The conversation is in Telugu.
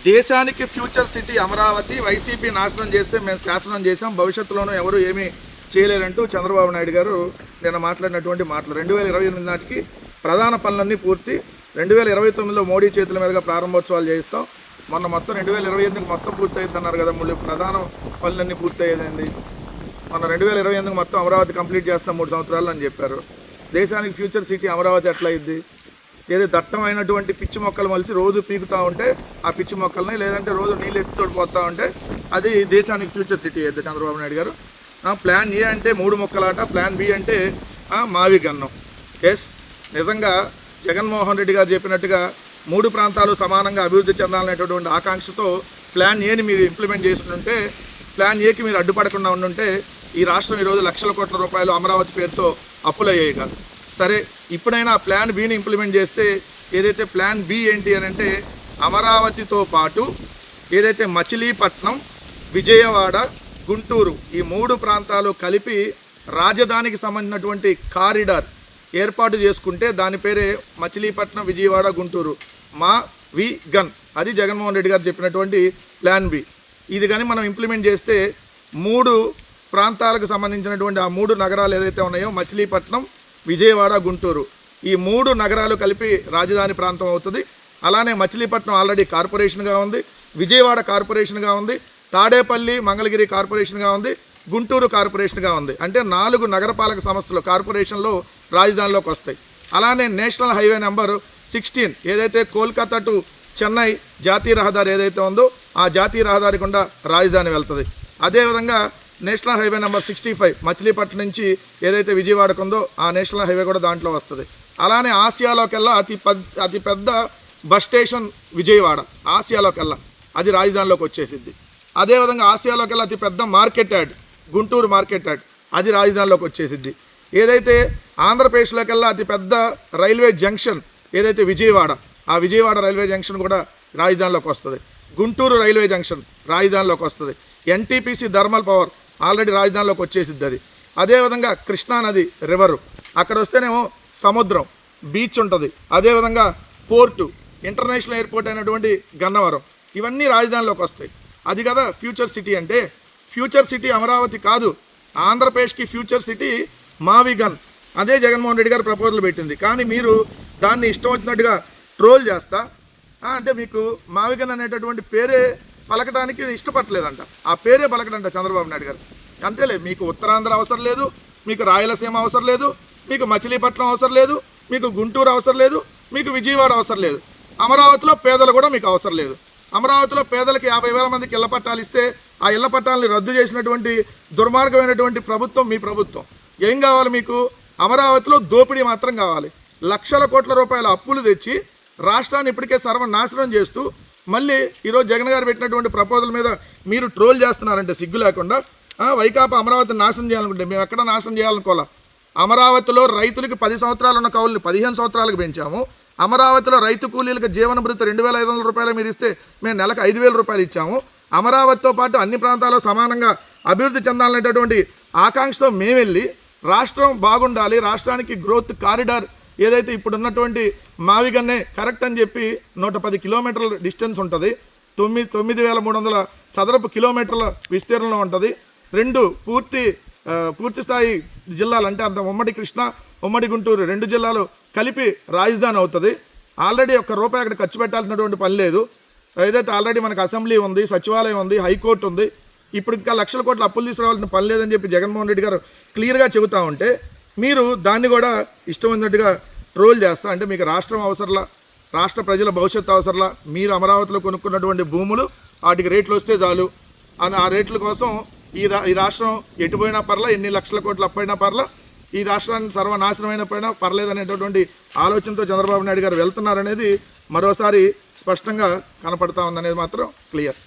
దేశానికి ఫ్యూచర్ సిటీ అమరావతి వైసీపీ నాశనం చేస్తే మేము శాసనం చేసాం, భవిష్యత్తులోనూ ఎవరు ఏమీ చేయలేరంటూ చంద్రబాబు నాయుడు గారు నిన్న మాట్లాడినటువంటి మాటలు. 2028 నాటికి ప్రధాన పనులన్నీ పూర్తి, 2029లో మోడీ చేతుల మీదుగా ప్రారంభోత్సవాలు చేయిస్తాం. మొన్న మొత్తం 2028కి మొత్తం పూర్తయిద్దన్నారు కదా, మళ్ళీ ప్రధాన పనులన్నీ పూర్తయ్యేదండి. మొన్న 2028కి మొత్తం అమరావతి కంప్లీట్ చేస్తాం 3 సంవత్సరాలు అని చెప్పారు. దేశానికి ఫ్యూచర్ సిటీ అమరావతి ఎట్లా అయింది? ఏదో దట్టమైనటువంటి పిచ్చి మొక్కలు మలిసి రోజు పీకుతూ ఉంటే ఆ పిచ్చి మొక్కల్ని, లేదంటే రోజు నీళ్ళు ఎత్తుతోటి పోతూ ఉంటే అది దేశానికి ఫ్యూచర్ సిటీ అయితే చంద్రబాబు నాయుడు గారు. ప్లాన్ ఏ అంటే 3 మొక్కలాట, ప్లాన్ బి అంటే మావి గన్నం. ఎస్, నిజంగా జగన్మోహన్ రెడ్డి గారు చెప్పినట్టుగా 3 ప్రాంతాలు సమానంగా అభివృద్ధి చెందాలనేటటువంటి ఆకాంక్షతో ప్లాన్ ఏని మీరు ఇంప్లిమెంట్ చేస్తుంటే, ప్లాన్ ఏకి మీరు అడ్డుపడకుండా ఉండుంటే ఈ రాష్ట్రం ఈరోజు లక్షల కోట్ల రూపాయలు అమరావతి పేరుతో అప్పులయ్యాయి కాదు. సరే, ఇప్పుడైనా ప్లాన్ బిని ఇంప్లిమెంట్ చేస్తే, ఏదైతే ప్లాన్ బి ఏంటి అని అంటే అమరావతితో పాటు ఏదైతే మచిలీపట్నం, విజయవాడ, గుంటూరు ఈ 3 ప్రాంతాలు కలిపి రాజధానికి సంబంధించినటువంటి కారిడార్ ఏర్పాటు చేసుకుంటే దాని పేరే మచిలీపట్నం, విజయవాడ, గుంటూరు మా వి గన్. అది జగన్మోహన్ రెడ్డి గారు చెప్పినటువంటి ప్లాన్ బి. ఇది కానీ మనం ఇంప్లిమెంట్ చేస్తే 3 ప్రాంతాలకు సంబంధించినటువంటి ఆ 3 నగరాలు ఏదైతే ఉన్నాయో మచిలీపట్నం, విజయవాడ, గుంటూరు ఈ 3 నగరాలు కలిపి రాజధాని ప్రాంతం అవుతుంది. అలానే మచిలీపట్నం ఆల్రెడీ కార్పొరేషన్గా ఉంది, విజయవాడ కార్పొరేషన్గా ఉంది, తాడేపల్లి, మంగళగిరి కార్పొరేషన్గా ఉంది, గుంటూరు కార్పొరేషన్గా ఉంది. అంటే 4 నగరపాలక సంస్థలు కార్పొరేషన్లో రాజధానిలోకి వస్తాయి. అలానే నేషనల్ హైవే నెంబర్ 16 ఏదైతే కోల్కతా టు చెన్నై జాతీయ రహదారి ఏదైతే ఉందో ఆ జాతీయ రహదారి గుండా రాజధాని వెళ్తుంది. అదేవిధంగా నేషనల్ హైవే నెంబర్ 65 మచిలీపట్నం నుంచి ఏదైతే విజయవాడకు ఉందో ఆ నేషనల్ హైవే కూడా దాంట్లో వస్తుంది. అలానే ఆసియాలోకెల్లా అతి పెద్ద బస్ స్టేషన్ విజయవాడ, ఆసియాలోకెల్లా అది రాజధానిలోకి వచ్చేసిద్ది. అదేవిధంగా ఆసియాలోకెల్లా అతి పెద్ద market yard Guntur market yard అది రాజధానిలోకి వచ్చేసిద్ది. ఏదైతే ఆంధ్రప్రదేశ్లోకెల్లా అతి పెద్ద రైల్వే జంక్షన్ ఏదైతే విజయవాడ, ఆ విజయవాడ రైల్వే జంక్షన్ కూడా రాజధానిలోకి వస్తుంది. గుంటూరు రైల్వే జంక్షన్ రాజధానిలోకి వస్తుంది. ఎన్టీపీసీ థర్మల్ పవర్ ఆల్రెడీ రాజధానిలోకి వచ్చేసిద్ది అది. అదేవిధంగా కృష్ణానది రివరు, అక్కడ వస్తేనేమో సముద్రం, బీచ్ ఉంటుంది. అదేవిధంగా పోర్టు, ఇంటర్నేషనల్ ఎయిర్పోర్ట్ అయినటువంటి గన్నవరం, ఇవన్నీ రాజధానిలోకి వస్తాయి. అది కదా ఫ్యూచర్ సిటీ అంటే. ఫ్యూచర్ సిటీ అమరావతి కాదు, ఆంధ్రప్రదేశ్కి ఫ్యూచర్ సిటీ మావి గన్. అదే జగన్మోహన్ రెడ్డి గారు ప్రపోజల్ పెట్టింది. కానీ మీరు దాన్ని ఇష్టం వచ్చినట్టుగా ట్రోల్ చేస్తా అంటే మీకు మావిగన్ అనేటటువంటి పేరే పలకడానికి ఇష్టపడలేదంట, ఆ పేరే పలకడంట చంద్రబాబు నాయుడు గారు. అంతేలే, మీకు ఉత్తరాంధ్ర అవసరం లేదు, మీకు రాయలసీమ అవసరం లేదు, మీకు మచిలీపట్నం అవసరం లేదు, మీకు గుంటూరు అవసరం లేదు, మీకు విజయవాడ అవసరం లేదు, అమరావతిలో పేదలు కూడా మీకు అవసరం లేదు. అమరావతిలో పేదలకు 50,000 మందికి ఇళ్ల పట్టాలు ఇస్తే ఆ ఇళ్ల పట్టాలని రద్దు చేసినటువంటి దుర్మార్గమైనటువంటి ప్రభుత్వం మీ ప్రభుత్వం. ఏం కావాలి మీకు? అమరావతిలో దోపిడీ మాత్రం కావాలి. లక్షల కోట్ల రూపాయల అప్పులు తెచ్చి రాష్ట్రాన్ని ఇప్పటికే సర్వనాశనం చేస్తూ మళ్ళీ ఈరోజు జగన్ గారు పెట్టినటువంటి ప్రపోజల్ మీద మీరు ట్రోల్ చేస్తున్నారంటే సిగ్గు లేకుండా. వైకాపా అమరావతిని నాశనం చేయాలనుకుంటే మేము ఎక్కడ నాశనం చేయాలనుకోవాలా? అమరావతిలో రైతులకి 10 సంవత్సరాలు ఉన్న కౌలుని 15 సంవత్సరాలకు పెంచాము. అమరావతిలో రైతు కూలీలకు జీవన భృతి 2,500 రూపాయలు మీరు ఇస్తే మేము నెలకు 5,000 రూపాయలు ఇచ్చాము. అమరావతితో పాటు అన్ని ప్రాంతాల్లో సమానంగా అభివృద్ధి చెందాలనేటటువంటి ఆకాంక్షతో మేము వెళ్ళి రాష్ట్రం బాగుండాలి, రాష్ట్రానికి గ్రోత్ కారిడార్ ఏదైతే ఇప్పుడు ఉన్నటువంటి మావిగన్నే కరెక్ట్ అని చెప్పి 110 కిలోమీటర్ల డిస్టెన్స్ ఉంటుంది, 9,300 చదరపు కిలోమీటర్ల విస్తీర్ణంలో ఉంటుంది. 2 పూర్తి స్థాయి జిల్లాలు అంటే అంత ఉమ్మడి కృష్ణా, ఉమ్మడి గుంటూరు 2 జిల్లాలు కలిపి రాజధాని అవుతుంది. ఆల్రెడీ ₹1 అక్కడ ఖర్చు పెట్టాల్సినటువంటి పని లేదు. ఏదైతే ఆల్రెడీ మనకు అసెంబ్లీ ఉంది, సచివాలయం ఉంది, హైకోర్టు ఉంది. ఇప్పుడు ఇంకా లక్షల కోట్ల అప్పులు తీసుకురావాల్సిన పని లేదని చెప్పి జగన్మోహన్ రెడ్డి గారు క్లియర్గా చెబుతూ ఉంటే మీరు దాన్ని కూడా ఇష్టం ఉన్నట్టుగా ట్రోల్ చేస్తా అంటే మీకు రాష్ట్రం అవసరంలా, రాష్ట్ర ప్రజల భవిష్యత్తు అవసరంలా. మీరు అమరావతిలో కొనుక్కున్నటువంటి భూములు వాటికి రేట్లు వస్తే చాలు అని ఆ రేట్ల కోసం ఈ రాష్ట్రం ఎటుపోయినా పర్లా, ఎన్ని లక్షల కోట్ల అప్పైనా పర్లా, ఈ రాష్ట్రాన్ని సర్వనాశనమైన పైనా పర్లేదనేటటువంటి ఆలోచనతో చంద్రబాబు నాయుడు గారు వెళ్తున్నారనేది మరోసారి స్పష్టంగా కనపడతా ఉందనేది మాత్రం క్లియర్.